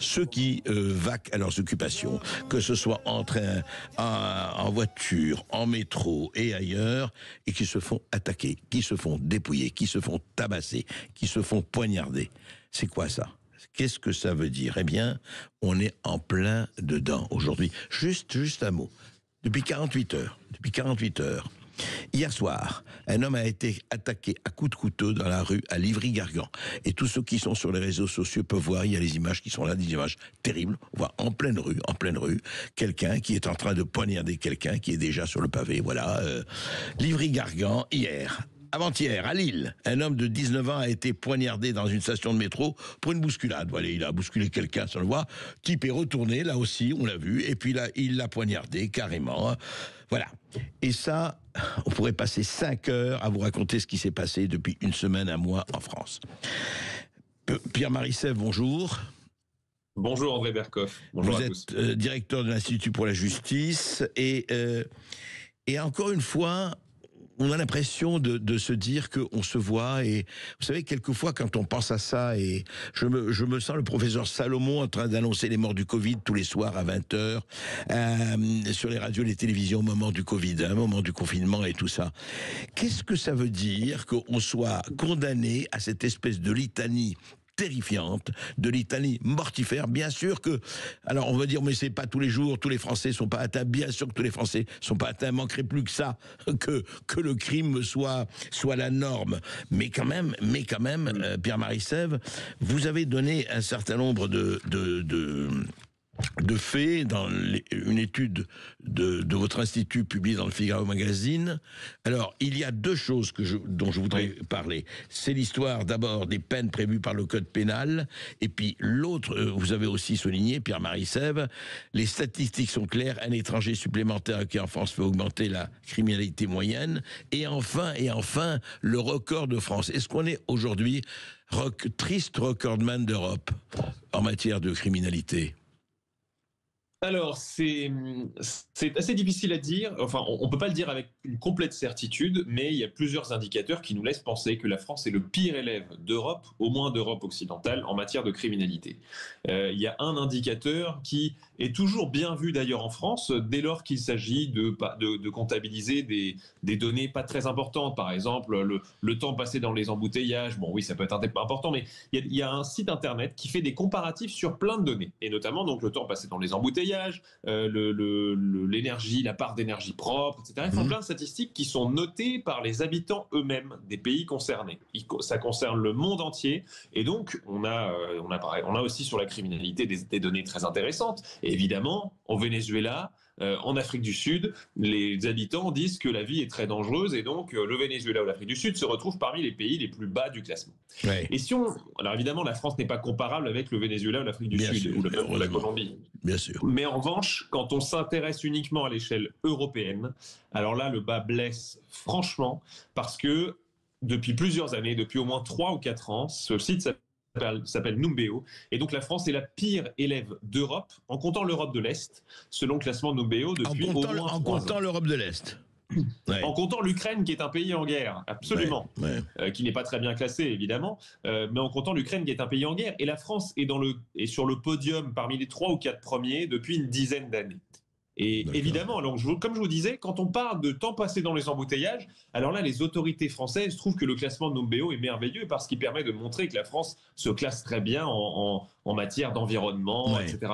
ceux qui vaquent à leurs occupations, que ce soit en train, en voiture, en métro et ailleurs, et qui se font attaquer, qui se font dépouiller, qui se font tabasser, qui se font poignarder. C'est quoi ça ? Qu'est-ce que ça veut dire ? Eh bien, on est en plein dedans aujourd'hui. Juste un mot. Depuis 48 heures, hier soir, un homme a été attaqué à coups de couteau dans la rue à Livry-Gargan. Et tous ceux qui sont sur les réseaux sociaux peuvent voir, il y a les images qui sont là, des images terribles. On voit en pleine rue, quelqu'un qui est en train de poignarder quelqu'un qui est déjà sur le pavé. Voilà, Livry-Gargan, hier. Avant-hier, à Lille, un homme de 19 ans a été poignardé dans une station de métro pour une bousculade. Voilà, il a bousculé quelqu'un, ça le voit. Type est retourné, là aussi, on l'a vu. Et puis là, il l'a poignardé carrément. Voilà. Et ça, on pourrait passer 5 heures à vous raconter ce qui s'est passé depuis une semaine, un mois en France. Pierre-Marie Sèvres, bonjour. Bonjour André Berkoff. Bonjour vous à tous. Vous êtes directeur de l'Institut pour la justice. Et encore une fois, on a l'impression de se dire qu'on se voit, et vous savez, quelquefois quand on pense à ça, et je me sens le professeur Salomon en train d'annoncer les morts du Covid tous les soirs à 20h, sur les radios et les télévisions au moment du Covid, au moment du confinement et tout ça. Qu'est-ce que ça veut dire qu'on soit condamné à cette espèce de litanie terrifiante, de litanie mortifère? Bien sûr que, alors on va dire, mais c'est pas tous les jours, tous les Français sont pas atteints. Bien sûr que tous les Français sont pas atteints. Manquerait plus que ça, que le crime soit la norme. Mais quand même, Pierre-Marie Sèvres, vous avez donné un certain nombre de faits dans une étude de votre institut publiée dans le Figaro Magazine. Alors, il y a deux choses dont je voudrais parler. C'est l'histoire d'abord des peines prévues par le code pénal, et puis l'autre, vous avez aussi souligné, Pierre-Marie Sèvres, les statistiques sont claires, un étranger supplémentaire qui en France fait augmenter la criminalité moyenne, et enfin, le record de France. Est-ce qu'on est aujourd'hui triste recordman d'Europe en matière de criminalité ? Alors, c'est assez difficile à dire. Enfin, on peut pas le dire avec une complète certitude, mais il y a plusieurs indicateurs qui nous laissent penser que la France est le pire élève d'Europe, au moins d'Europe occidentale, en matière de criminalité. Il y a un indicateur qui est toujours bien vu d'ailleurs en France, dès lors qu'il s'agit de comptabiliser des données pas très importantes. Par exemple, le temps passé dans les embouteillages. Bon, oui, ça peut être important, mais il y a un site internet qui fait des comparatifs sur plein de données, et notamment donc le temps passé dans les embouteillages, l'énergie, la part d'énergie propre, etc. Ils font plein de statistiques qui sont notées par les habitants eux-mêmes des pays concernés. Ça concerne le monde entier, et donc on a aussi sur la criminalité des données très intéressantes. Et évidemment, au Venezuela, en Afrique du Sud, les habitants disent que la vie est très dangereuse, et donc le Venezuela ou l'Afrique du Sud se retrouvent parmi les pays les plus bas du classement. Ouais. Et alors évidemment, la France n'est pas comparable avec le Venezuela ou l'Afrique du Sud, ou la Colombie. Bien sûr. Mais en revanche, quand on s'intéresse uniquement à l'échelle européenne, alors là, le bas blesse franchement, parce que depuis plusieurs années, depuis au moins 3 ou 4 ans, ce site s'appelle Numbeo, et donc la France est la pire élève d'Europe, en comptant l'Europe de l'Est, selon le classement Numbeo depuis au moins 3 ans. En comptant l'Europe de l'Est. Ouais. En comptant l'Ukraine, qui est un pays en guerre, absolument, qui n'est pas très bien classé évidemment, mais en comptant l'Ukraine, qui est un pays en guerre, et la France est sur le podium parmi les 3 ou 4 premiers depuis une dizaine d'années. Et évidemment, alors comme je vous disais, quand on parle de temps passé dans les embouteillages, alors là, les autorités françaises trouvent que le classement de Numbeo est merveilleux parce qu'il permet de montrer que la France se classe très bien en matière d'environnement, etc.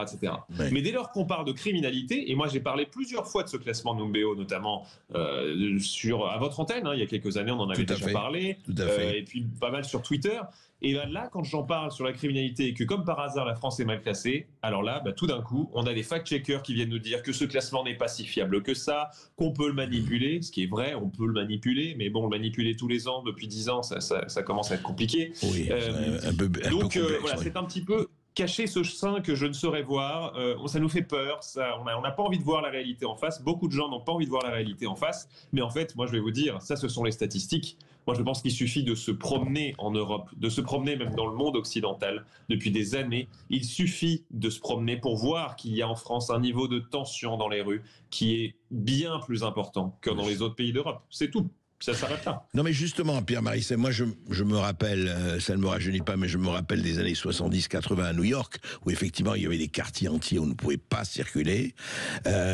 Mais dès lors qu'on parle de criminalité, et moi j'ai parlé plusieurs fois de ce classement de Numbeo, notamment à votre antenne, il y a quelques années, on en avait déjà parlé, et puis pas mal sur Twitter. Et là, quand j'en parle sur la criminalité et que, comme par hasard, la France est mal classée, alors là, tout d'un coup, on a des fact-checkers qui viennent nous dire que ce classement n'est pas si fiable que ça, qu'on peut le manipuler, ce qui est vrai, on peut le manipuler, mais bon, le manipuler tous les ans, depuis 10 ans, ça commence à être compliqué. Oui, un peu complexe, voilà, c'est un petit peu cacher ce sein que je ne saurais voir, ça nous fait peur, on n'a pas envie de voir la réalité en face, beaucoup de gens n'ont pas envie de voir la réalité en face, mais en fait, moi je vais vous dire, ça ce sont les statistiques. Moi je pense qu'il suffit de se promener en Europe, de se promener même dans le monde occidental depuis des années, il suffit de se promener pour voir qu'il y a en France un niveau de tension dans les rues qui est bien plus important que dans les autres pays d'Europe, c'est tout. Ça s'arrête là. Non mais justement, Pierre Marisset, moi je me rappelle, ça ne me rajeunit pas, mais je me rappelle des années 70-80 à New York, où effectivement il y avait des quartiers entiers où on ne pouvait pas circuler.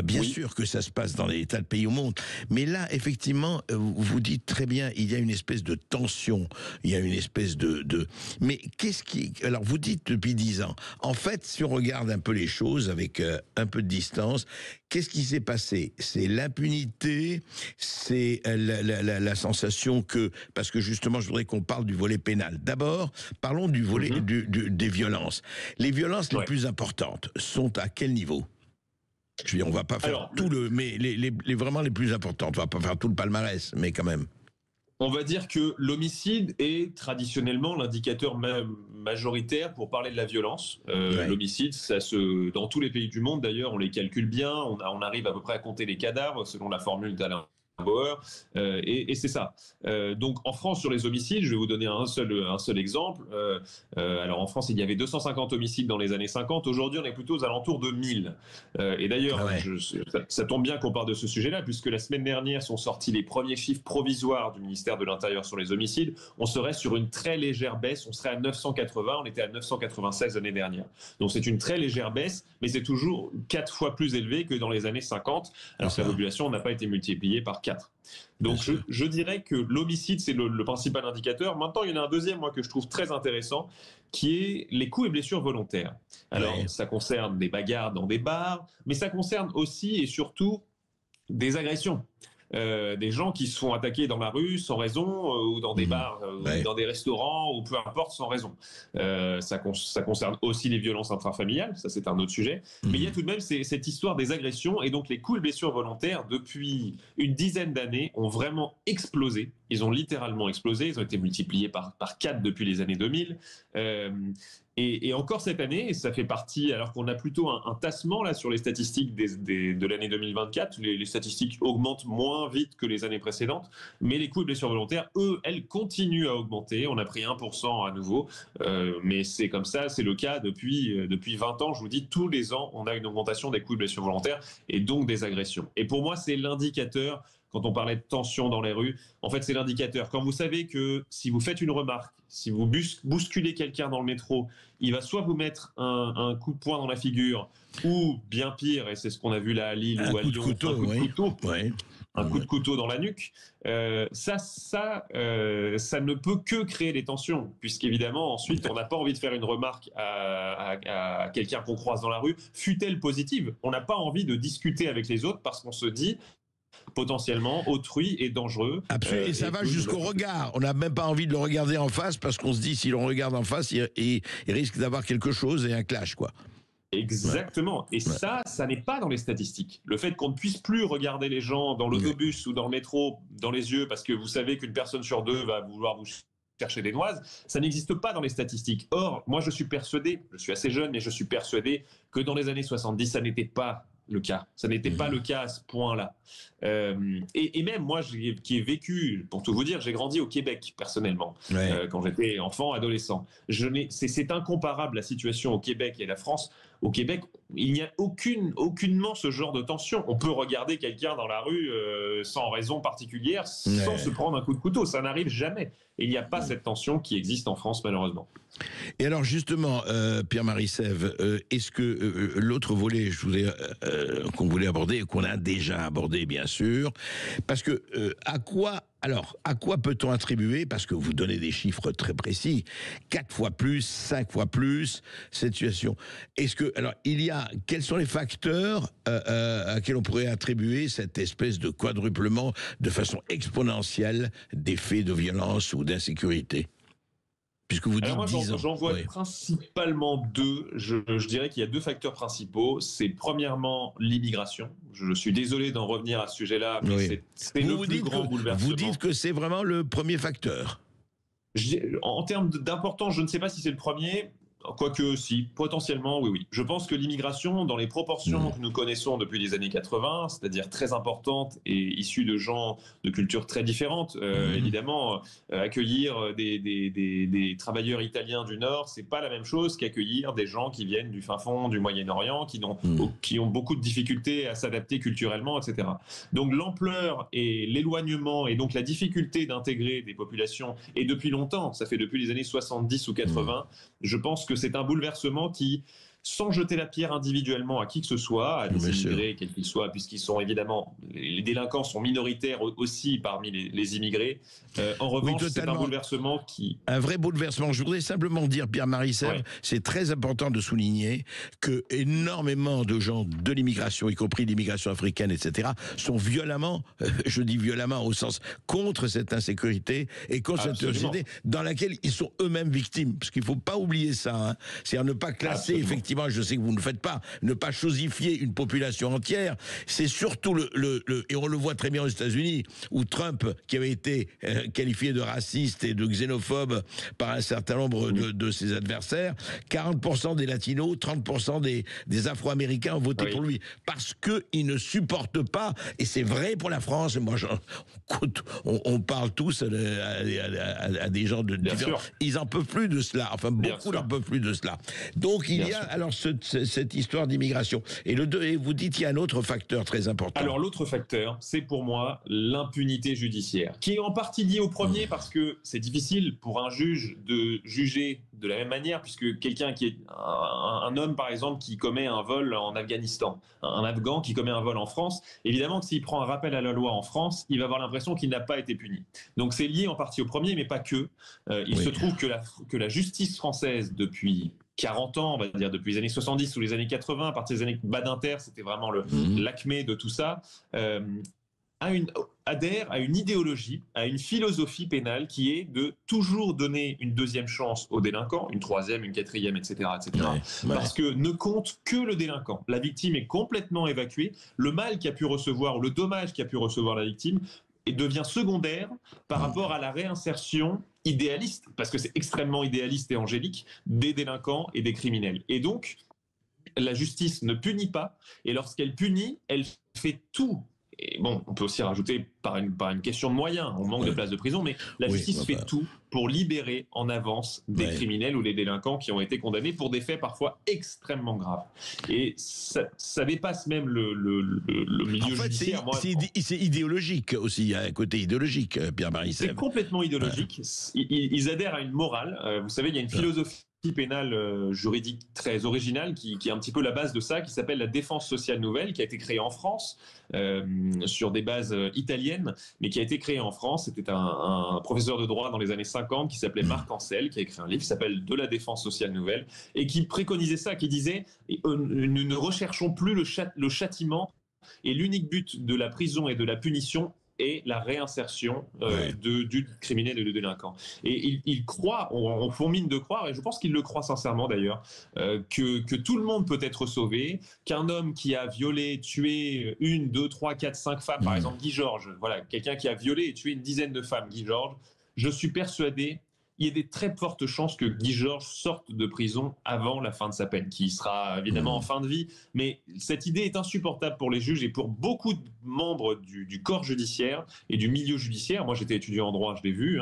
Bien sûr que ça se passe dans les tas de pays au monde, mais là effectivement, vous dites très bien, il y a une espèce de tension, il y a une espèce de... Mais qu'est-ce qui... Alors vous dites depuis 10 ans, en fait si on regarde un peu les choses avec un peu de distance, qu'est-ce qui s'est passé? C'est l'impunité, c'est la sensation que... Parce que justement, je voudrais qu'on parle du volet pénal. D'abord, parlons du volet des violences. Les violences les plus importantes sont à quel niveau? Je veux dire, on va pas faire mais vraiment les plus importantes. On va pas faire tout le palmarès, mais quand même. On va dire que l'homicide est traditionnellement l'indicateur majoritaire pour parler de la violence. L'homicide, dans tous les pays du monde d'ailleurs, on les calcule bien, on arrive à peu près à compter les cadavres selon la formule d'Alain Bauer, et c'est ça. Donc en France, sur les homicides, je vais vous donner un seul exemple. Alors en France, il y avait 250 homicides dans les années 50. Aujourd'hui, on est plutôt aux alentours de 1000. Et d'ailleurs, ça tombe bien qu'on parle de ce sujet-là, puisque la semaine dernière sont sortis les premiers chiffres provisoires du ministère de l'Intérieur sur les homicides. On serait sur une très légère baisse. On serait à 980. On était à 996 l'année dernière. Donc c'est une très légère baisse, mais c'est toujours 4 fois plus élevé que dans les années 50. Alors que la population n'a pas été multipliée par 4. Donc je dirais que l'homicide, c'est le principal indicateur. Maintenant, il y en a un deuxième, moi, que je trouve très intéressant, qui est les coups et blessures volontaires. Alors, ça concerne des bagarres dans des bars, mais ça concerne aussi et surtout des agressions. Des gens qui se font attaquer dans la rue sans raison, ou dans des bars, ou dans des restaurants, ou peu importe, sans raison. Ça concerne aussi les violences intrafamiliales, ça c'est un autre sujet. Mais il y a tout de même cette histoire des agressions, et donc les coups et blessures volontaires, depuis une dizaine d'années, ont vraiment explosé. Ils ont littéralement explosé, ils ont été multipliés par 4 depuis les années 2000. Et encore cette année, ça fait partie, alors qu'on a plutôt un tassement là sur les statistiques de l'année 2024, les statistiques augmentent moins vite que les années précédentes, mais les coups et blessures volontaires, elles continuent à augmenter. On a pris 1% à nouveau, mais c'est comme ça, c'est le cas depuis 20 ans. Je vous dis, tous les ans, on a une augmentation des coups et blessures volontaires et donc des agressions. Et pour moi, c'est l'indicateur. Quand on parlait de tension dans les rues, en fait, c'est l'indicateur. Quand vous savez que si vous faites une remarque, si vous bousculez quelqu'un dans le métro, il va soit vous mettre un coup de poing dans la figure, ou bien pire, et c'est ce qu'on a vu là à Lille ou à Lyon, un coup de couteau dans la nuque, ça ne peut que créer des tensions, puisqu'évidemment, ensuite, on n'a pas envie de faire une remarque à quelqu'un qu'on croise dans la rue, fût-elle positive. On n'a pas envie de discuter avec les autres parce qu'on se dit potentiellement autrui et dangereux. Absolument, et ça va jusqu'au regard. On n'a même pas envie de le regarder en face parce qu'on se dit, si l'on regarde en face, il risque d'avoir quelque chose et un clash, quoi. Exactement. Et ça n'est pas dans les statistiques. Le fait qu'on ne puisse plus regarder les gens dans l'autobus ou dans le métro dans les yeux parce que vous savez qu'une personne sur deux va vouloir vous chercher des noises, ça n'existe pas dans les statistiques. Or, moi je suis persuadé, je suis assez jeune, mais je suis persuadé que dans les années 70, ça n'était pas le cas. Ça n'était pas le cas à ce point-là. Et même moi, qui ai vécu, pour tout vous dire, j'ai grandi au Québec, personnellement, quand j'étais enfant, adolescent. C'est incomparable la situation au Québec et la France. Au Québec, il n'y a aucunement ce genre de tension. On peut regarder quelqu'un dans la rue sans raison particulière, sans se prendre un coup de couteau. Ça n'arrive jamais. Et il n'y a pas cette tension qui existe en France, malheureusement. Et alors justement, Pierre Marisset, est-ce que l'autre volet qu'on voulait aborder, et qu'on a déjà abordé bien sûr, parce que à quoi peut-on attribuer, parce que vous donnez des chiffres très précis, 4 fois plus, 5 fois plus, cette situation. Quels sont les facteurs à quels on pourrait attribuer cette espèce de quadruplement de façon exponentielle des faits de violence ou d'insécurité? Puisque vous dites 10 ans. J'en vois principalement 2. Je dirais qu'il y a 2 facteurs principaux. C'est premièrement l'immigration. Je suis désolé d'en revenir à ce sujet-là, mais c'est le plus grand bouleversement. Vous dites que c'est vraiment le premier facteur. En termes d'importance, je ne sais pas si c'est le premier. Quoique, si, potentiellement, oui, oui. Je pense que l'immigration, dans les proportions que nous connaissons depuis les années 80, c'est-à-dire très importante et issue de gens de cultures très différentes, évidemment, accueillir des travailleurs italiens du Nord, c'est pas la même chose qu'accueillir des gens qui viennent du fin fond du Moyen-Orient, qui ont beaucoup de difficultés à s'adapter culturellement, etc. Donc l'ampleur et l'éloignement et donc la difficulté d'intégrer des populations, et depuis longtemps, ça fait depuis les années 70 ou 80, je pense que c'est un bouleversement qui, sans jeter la pierre individuellement à qui que ce soit, à des immigrés, quels qu'ils soient, puisqu'ils sont évidemment, les délinquants sont minoritaires aussi parmi les immigrés. En revanche, oui, c'est un bouleversement qui... Un vrai bouleversement. Je voudrais simplement dire, Pierre-Marie Sèvres, c'est très important de souligner que énormément de gens de l'immigration, y compris l'immigration africaine, etc., sont violemment, je dis violemment au sens contre cette insécurité et contre cette société dans laquelle ils sont eux-mêmes victimes. Parce qu'il ne faut pas oublier ça. Hein. C'est à ne pas classer, effectivement, je sais que vous ne le faites pas, ne pas chosifier une population entière. C'est surtout et on le voit très bien aux États-Unis, où Trump, qui avait été qualifié de raciste et de xénophobe par un certain nombre de ses adversaires, 40% des Latinos, 30% des Afro-Américains ont voté pour lui. Parce qu'ils ne supportent pas, et c'est vrai pour la France, moi on parle tous à des gens de différents, ils n'en peuvent plus de cela, enfin beaucoup n'en peuvent plus de cela. Donc il y a alors cette histoire d'immigration. Et vous dites qu'il y a un autre facteur très important. Alors l'autre facteur, c'est pour moi l'impunité judiciaire, qui est en partie liée au premier parce que c'est difficile pour un juge de juger de la même manière, puisque quelqu'un qui est un homme par exemple qui commet un vol en Afghanistan, un Afghan qui commet un vol en France, évidemment que s'il prend un rappel à la loi en France, il va avoir l'impression qu'il n'a pas été puni. Donc c'est lié en partie au premier, mais pas que. Il se trouve que la justice française depuis 40 ans, on va dire depuis les années 70 ou les années 80, à partir des années Badinter, c'était vraiment l'acmé de tout ça, adhère à une idéologie, à une philosophie pénale qui est de toujours donner une deuxième chance aux délinquants, une troisième, une quatrième, etc. etc. Parce que ne compte que le délinquant. La victime est complètement évacuée, le mal qu'a pu recevoir, ou le dommage qu'a pu recevoir la victime, et devient secondaire par rapport à la réinsertion idéaliste, parce que c'est extrêmement idéaliste et angélique, des délinquants et des criminels. Et donc, la justice ne punit pas, et lorsqu'elle punit, elle fait tout. Et bon, on peut aussi rajouter par une question de moyens, on manque de places de prison, mais la justice fait tout pour libérer en avance des criminels ou des délinquants qui ont été condamnés pour des faits parfois extrêmement graves. Et ça dépasse même le milieu judiciaire. C'est idéologique aussi, il y a un côté idéologique, Pierre-Marie Sèvres. C'est complètement idéologique. Ils adhèrent à une morale. Vous savez, il y a une philosophie pénale juridique très originale qui est un petit peu la base de ça, qui s'appelle la défense sociale nouvelle, qui a été créée en France sur des bases italiennes, mais qui a été créée en France. C'était un professeur de droit dans les années 50 qui s'appelait Marc Ancel, qui a écrit un livre qui s'appelle De la défense sociale nouvelle, et qui préconisait ça, qui disait nous ne recherchons plus le châtiment, et l'unique but de la prison et de la punition et la réinsertion du criminel et du délinquant. Et il croit, on fourmille de croire, et je pense qu'il le croit sincèrement d'ailleurs, que tout le monde peut être sauvé, qu'un homme qui a violé, tué 1, 2, 3, 4, 5 femmes, par exemple Guy Georges, voilà, quelqu'un qui a violé et tué une dizaine de femmes, Guy Georges, je suis persuadé il y a des très fortes chances que Guy Georges sorte de prison avant la fin de sa peine, qui sera évidemment en fin de vie. Mais cette idée est insupportable pour les juges et pour beaucoup de membres du corps judiciaire et du milieu judiciaire. Moi, j'étais étudiant en droit, je l'ai vu.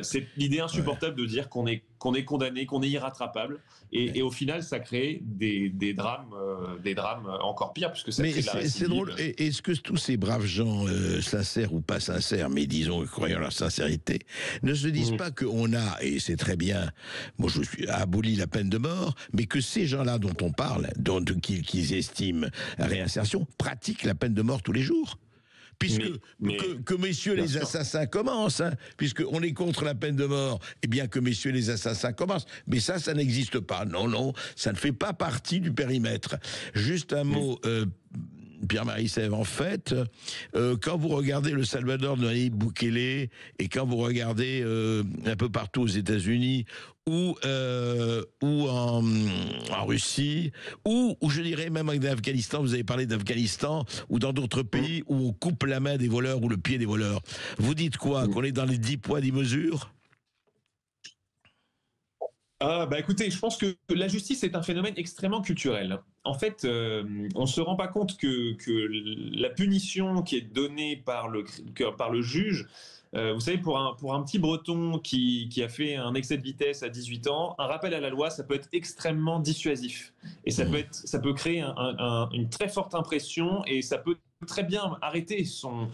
C'est l'idée insupportable de dire qu'on est condamné, qu'on est irrattrapable. Et au final, ça crée des drames encore pires, puisque ça crée de la récidive. C'est drôle. Est-ce que tous ces braves gens, sincères ou pas sincères, mais disons, croyant leur sincérité, ne se disent pas qu'on a, et c'est très bien, moi je suis aboli la peine de mort, mais que ces gens-là dont on parle, qu'ils estiment la réinsertion, pratiquent la peine de mort tous les jours? Puisque que messieurs les assassins commencent, hein, puisqu'on est contre la peine de mort, eh bien que messieurs les assassins commencent. Mais ça n'existe pas. Non, ça ne fait pas partie du périmètre. Juste un mot, Pierre-Marie Sèvres, en fait, quand vous regardez le Salvador de Nayib Bukele et quand vous regardez un peu partout aux États-Unis ou en Russie, ou je dirais même en Afghanistan, vous avez parlé d'Afghanistan, ou dans d'autres pays où on coupe la main des voleurs ou le pied des voleurs, vous dites quoi? Qu'on est dans les 10 poids, 10 mesures? Écoutez, je pense que la justice est un phénomène extrêmement culturel. En fait, on ne se rend pas compte que la punition qui est donnée par le juge, vous savez, pour un petit Breton qui a fait un excès de vitesse à 18 ans, un rappel à la loi, ça peut être extrêmement dissuasif. Et ça peut créer une très forte impression et ça peut très bien arrêter son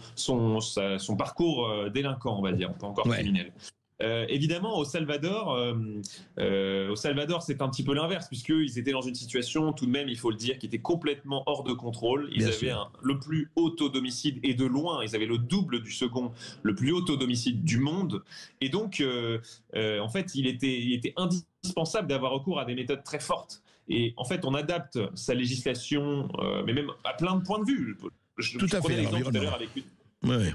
parcours délinquant, on va dire, pas encore criminel. Évidemment, au Salvador, c'est un petit peu l'inverse, puisqu'ils étaient dans une situation, tout de même, il faut le dire, qui était complètement hors de contrôle. Ils avaient le plus haut taux d'homicide, et de loin, ils avaient le double du second, le plus haut taux d'homicide du monde. Et donc, en fait, il était indispensable d'avoir recours à des méthodes très fortes. Et en fait, on adapte sa législation, mais même à plein de points de vue. Tout à fait. L'exemple tout à l'heure avec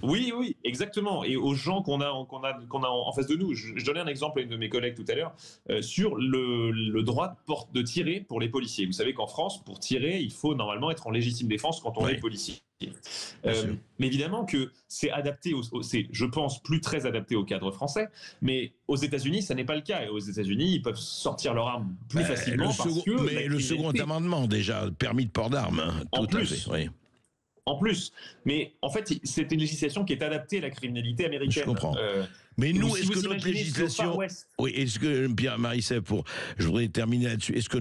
Oui, exactement. Et aux gens qu'on a en face de nous. Je donnais un exemple à une de mes collègues tout à l'heure sur le droit de tirer pour les policiers. Vous savez qu'en France, pour tirer, il faut normalement être en légitime défense quand on est policier. Mais évidemment que c'est adapté, c'est, je pense, plus très adapté au cadre français. Mais aux États-Unis, ça n'est pas le cas. Et aux États-Unis, ils peuvent sortir leur arme plus facilement mais le second amendement, déjà, permis de port d'armes. En plus. En plus, mais en fait, c'est une législation qui est adaptée à la criminalité américaine. Je comprends. Mais nous, est-ce que notre législation, est-ce que Pierre-Marie Sèvres, je voudrais terminer là-dessus, est-ce que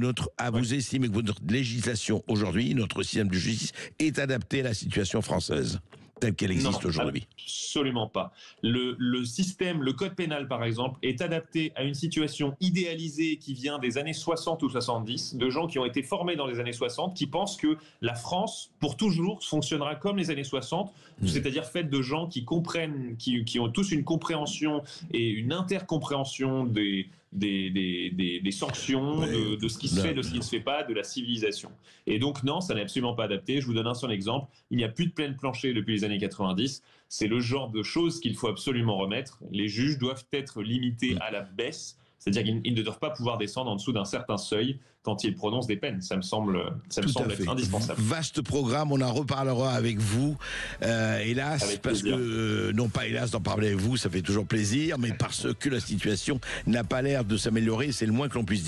vous estimez que votre législation aujourd'hui, notre système de justice, est adapté à la situation française telle qu'elle existe aujourd'hui? Absolument pas. Le système, le code pénal par exemple, est adapté à une situation idéalisée qui vient des années 60 ou 70, de gens qui ont été formés dans les années 60, qui pensent que la France, pour toujours, fonctionnera comme les années 60, c'est-à-dire faite de gens qui comprennent, qui ont tous une compréhension et une intercompréhension des sanctions, de ce qui se fait, de ce qui ne se fait pas, de la civilisation. Et donc non, ça n'est absolument pas adapté. Je vous donne un seul exemple. Il n'y a plus de peine plancher depuis les années 90. C'est le genre de choses qu'il faut absolument remettre. Les juges doivent être limités à la baisse. C'est-à-dire qu'ils ne doivent pas pouvoir descendre en dessous d'un certain seuil quand ils prononcent des peines. Ça me semble être indispensable. Vaste programme, on en reparlera avec vous. Hélas, parce que, non pas hélas d'en parler avec vous, ça fait toujours plaisir, mais parce que la situation n'a pas l'air de s'améliorer, c'est le moins que l'on puisse dire.